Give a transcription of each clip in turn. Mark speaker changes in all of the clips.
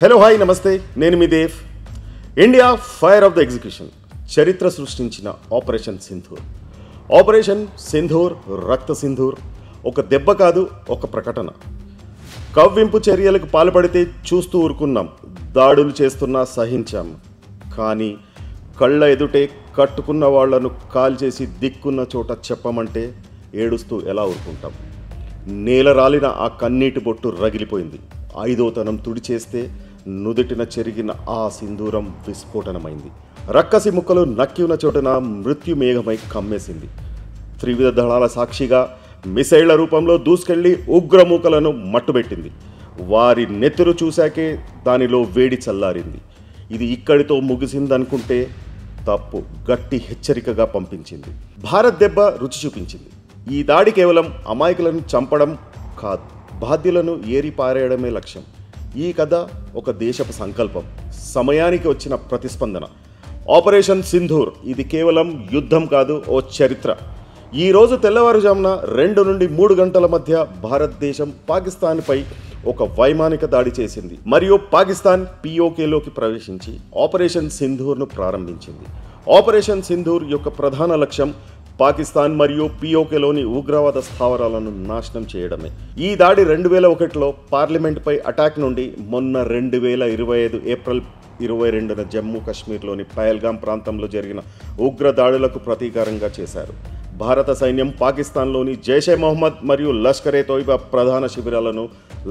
Speaker 1: Hello hi నమస్తే నేను మీ Dev. India fire of the execution చరిత్ర సృష్టించిన ఆపరేషన్ సింధూర్ రక్త సింధూర్ ఒక దెబ్బ కాదు, ఒక ప్రకటన. కవ్వింపు చర్యలకు పాల్పడితే చూస్తూ ఊరుకున్నాం, దాడులు చేస్తున్నా సహించాం. కానీ కళ్ళ ఎదుటే కట్టుకున్న వాళ్లను కాల్చేసి దిక్కున్న చోట చెప్పమంటే ఏడుస్తూ ఎలా ఊరుకుంటాం? నేల రాలిన ఆ కన్నీటి బొట్టు రగిలిపోయింది. ఐదోతనం తుడిచేస్తే నుదుటిన చెరిగిన ఆ సింధూరం విస్ఫోటనమైంది. రక్కసి ముక్కలు నక్కి ఉన్న చోటన మృత్యుమేఘమై కమ్మేసింది. త్రివిధ దళాల సాక్షిగా మిసైళ్ల రూపంలో దూసుకెళ్లి ఉగ్రమూకలను మట్టుబెట్టింది. వారి నెత్తురు చూశాకే దానిలో వేడి చల్లారింది. ఇది ఇక్కడితో ముగిసిందనుకుంటే తప్పు. గట్టి హెచ్చరికగా పంపించింది. భారత్ దెబ్బ రుచి చూపించింది. ఈ దాడి కేవలం అమాయకులను చంపడం కాదు, బాధ్యులను ఏరి పారేయడమే లక్ష్యం. ఈ కథ ఒక దేశపు సంకల్పం, సమయానికి వచ్చిన ప్రతిస్పందన. ఆపరేషన్ సింధూర్ ఇది కేవలం యుద్ధం కాదు, ఓ చరిత్ర. ఈరోజు తెల్లవారుజామున 2 నుండి 3 గంటల మధ్య భారతదేశం పాకిస్తాన్పై ఒక వైమానిక దాడి చేసింది మరియు పాకిస్తాన్ పిఓకేలోకి ప్రవేశించి ఆపరేషన్ సింధూర్ను ప్రారంభించింది. ఆపరేషన్ సింధూర్ యొక్క ప్రధాన లక్ష్యం పాకిస్తాన్ మరియు పిఓకేలోని ఉగ్రవాద స్థావరాలను నాశనం చేయడమే. ఈ దాడి 2001లో పార్లమెంట్పై అటాక్ నుండి మొన్న 2025 ఏప్రిల్ 22న జమ్మూ కాశ్మీర్లోని పహల్గాం ప్రాంతంలో జరిగిన ఉగ్ర దాడులకు ప్రతీకారంగా చేశారు. భారత సైన్యం పాకిస్తాన్లోని జైషే మొహమ్మద్ మరియు లష్కరే తోయిబా ప్రధాన శిబిరాలను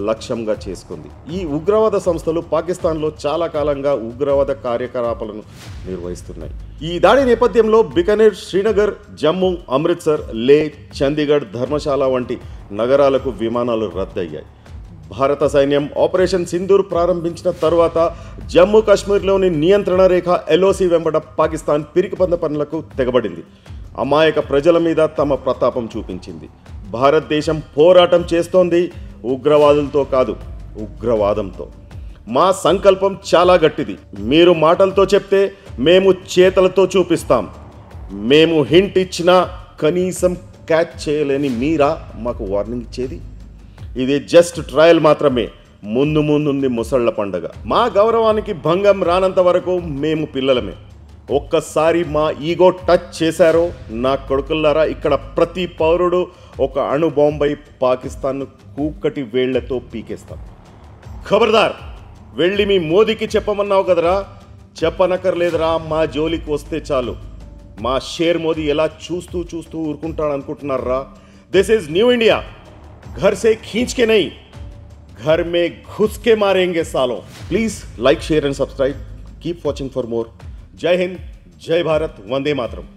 Speaker 1: లక్ష్యంగా చేసుకుంది. ఈ ఉగ్రవాద సంస్థలు పాకిస్తాన్లో చాలా కాలంగా ఉగ్రవాద కార్యకలాపాలను నిర్వహిస్తున్నాయి. ఈ దాడి నేపథ్యంలో బికనేర్, శ్రీనగర్, జమ్మూ, అమృత్సర్, లే, చండీగఢ్, ధర్మశాల వంటి నగరాలకు విమానాలు రద్దయ్యాయి. భారత సైన్యం ఆపరేషన్ సింధూర్ ప్రారంభించిన తర్వాత జమ్మూ కాశ్మీర్లోని నియంత్రణ రేఖ ఎల్ఓసి వెంబడ పాకిస్తాన్ పిరికిపంద పనులకు తెగబడింది. అమాయక ప్రజల మీద తమ ప్రతాపం చూపించింది. భారతదేశం పోరాటం చేస్తోంది ఉగ్రవాదులతో కాదు, ఉగ్రవాదంతో. మా సంకల్పం చాలా గట్టిది. మీరు మాటలతో చెప్తే మేము చేతలతో చూపిస్తాం. మేము హింట్ ఇచ్చినా కనీసం క్యాచ్ చేయలేని మీరా మాకు వార్నింగ్ ఇచ్చేది? ఇది జస్ట్ ట్రయల్ మాత్రమే. ముందుంది ముసళ్ల పండగ. మా గౌరవానికి భంగం రానంత వరకు మేము పిల్లలమే. ఒక్కసారి మా ఈగో టచ్ చేశారో నా కొడుకుల్లారా, ఇక్కడ ప్రతి పౌరుడు ఒక అణు బాంబై పాకిస్తాన్ను కూకటి వేళ్లతో పీకేస్తాం. ఖబర్దార్, వెళ్ళి మీ మోదీకి చెప్పమన్నావు కదరా, చెప్పనక్కర్లేదురా. మా జోలికి వస్తే చాలు. మా షేర్ మోదీ ఎలా చూస్తూ ఊరుకుంటాడనుకుంటున్నారా? This is new India. घर से खींच के नहीं, घर में घुस के मारेंगे सालों. Please like, share and subscribe. Keep watching for more. जय हिंद, जय भारत, वंदे मातरम.